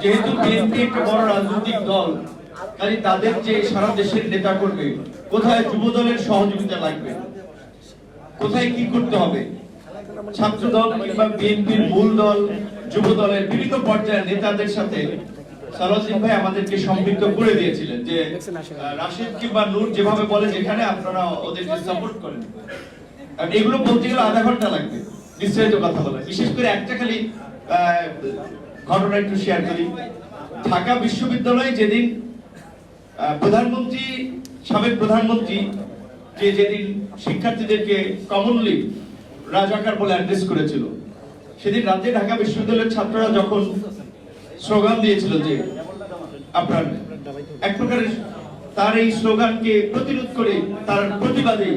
যেহেতু বিএনপি একটা বড় রাজনৈতিক দল, কাজে তাদের যে সারা দেশের নেতা করবে, কোথায় যুব দলের সহযোগিতা লাগবে, কোথায় কি করতে হবে, ছাত্র দল কিংবা বিএনপির মূল দল, যুব দলের বিভিন্ন পর্যায়ের নেতাদের সাথে সালাউদ্দিন ভাই আমাদেরকে সম্পৃক্ত করে দিয়েছিলেন যে রাশিদ কিংবা নূর যেভাবে বলে যেখানে আপনারা ওদেরকে সাপোর্ট করেন। এগুলো বলতে গেলে আধা ঘন্টা লাগবে বিস্তারিত কথা বলে। বিশেষ করে একটা খালি ঘটনা একটু শেয়ার করি। ঢাকা বিশ্ববিদ্যালয়ে যেদিন প্রধানমন্ত্রী, সাবেক প্রধানমন্ত্রী যেদিন শিক্ষার্থীদেরকে কমনলি রাজাকার বলে অ্যাড্রেস করেছিল, সেদিন রাতে ঢাকা বিশ্ববিদ্যালয়ের ছাত্ররা যখন স্লোগান দিয়েছিল যে আপনার এক প্রকারের তার এই স্লোগানকে প্রতিরোধ করে তার প্রতিবাদে,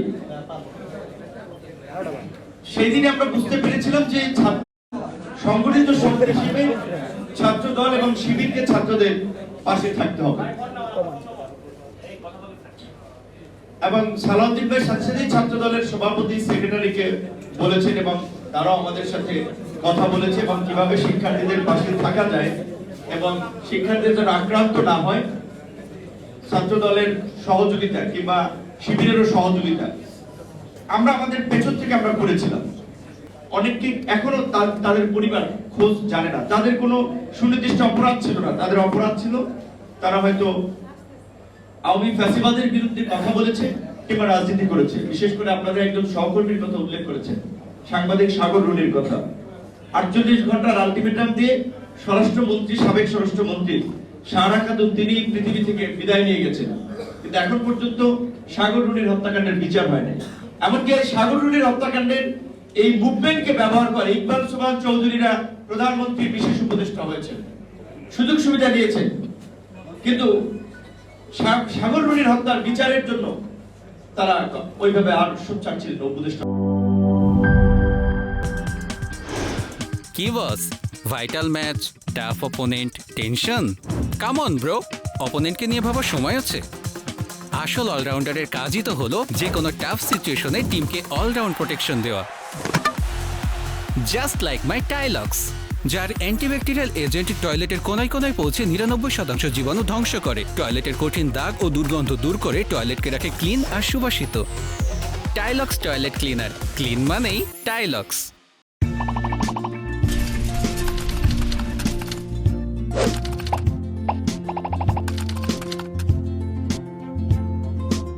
সেই দিনে আমরা বুঝতে পেরেছিলাম যে সংগঠিত শক্তি হিসেবে ছাত্র দল এবং শিবিরকে ছাত্রদের পাশে থাকতে হবে। এবং সালাউদ্দিন ভাই সাথে সাথে ছাত্র দলের সভাপতি সেক্রেটারিকে বলেছেন এবং তারাও আমাদের সাথে কথা বলেছে এবং কিভাবে শিক্ষার্থীদের পাশে থাকা যায় এবং শিক্ষার্থীদের যেন আক্রান্ত না হয়, ছাত্র দলের সহযোগিতা কিংবা শিবিরেরও সহযোগিতা আমরা আমাদের পেছন থেকে আমরা করেছিলাম। অনেককে এখনো তাদের পরিবার খোঁজ জানে না, তাদের কোনো সুনির্দিষ্ট অপরাধ ছিল না, তাদের অপরাধ ছিল তারা হয়তো আওয়ামী ফ্যাসিবাদের বিরুদ্ধে কথা বলেছে কিংবা রাজনীতি করেছে। বিশেষ করে আপনাদের একজন সহকর্মীর কথা উল্লেখ করেছেন, সাংবাদিক সাগর রুনির কথা। 48 ঘন্টার আলটিমেটাম দিয়ে স্বরাষ্ট্রমন্ত্রী, সাবেক স্বরাষ্ট্রমন্ত্রী সারা খাতুন তিনি পৃথিবী থেকে বিদায় নিয়ে গেছেন, কিন্তু এখন পর্যন্ত সাগর রুনির হত্যাকাণ্ডের বিচার হয় নাই। এমনকি সাগর রুনির হত্যাকাণ্ডের এই মুভমেন্টকে ব্যবহার করে ইকবাল সুবহান চৌধুরীরা প্রধানমন্ত্রীর বিশেষ উপদেষ্টা হয়েছেন, সুযোগ সুবিধা দিয়েছেন, কিন্তু সাগর রুনির হত্যার বিচারের জন্য তারা ওইভাবে আর সোচ্চার ছিলেন উপদেষ্টা। কি boss, vital match, tough opponent, tension? Come on bro, অপোনেন্টকে নিয়ে ভাবার সময় আছে। আসল অলরাউন্ডারের কাজই তো হলো যে কোনো টাফ সিচুয়েশনে টিমকে অলরাউন্ড প্রোটেকশন দেওয়া। জাস্ট লাইক মাই টাইলক্স, যার অ্যান্টিব্যাকটেরিয়াল এজেন্ট টয়লেটের কোনায় কোনায় পৌঁছে 99% জীবাণু ধ্বংস করে, টয়লেটের কঠিন দাগ ও দুর্গন্ধ দূর করে টয়লেটকে রাখে ক্লিন আর সুবাসিত। টাইলক্স টয়লেট ক্লিনার, ক্লিন মানেই টাইলক্স।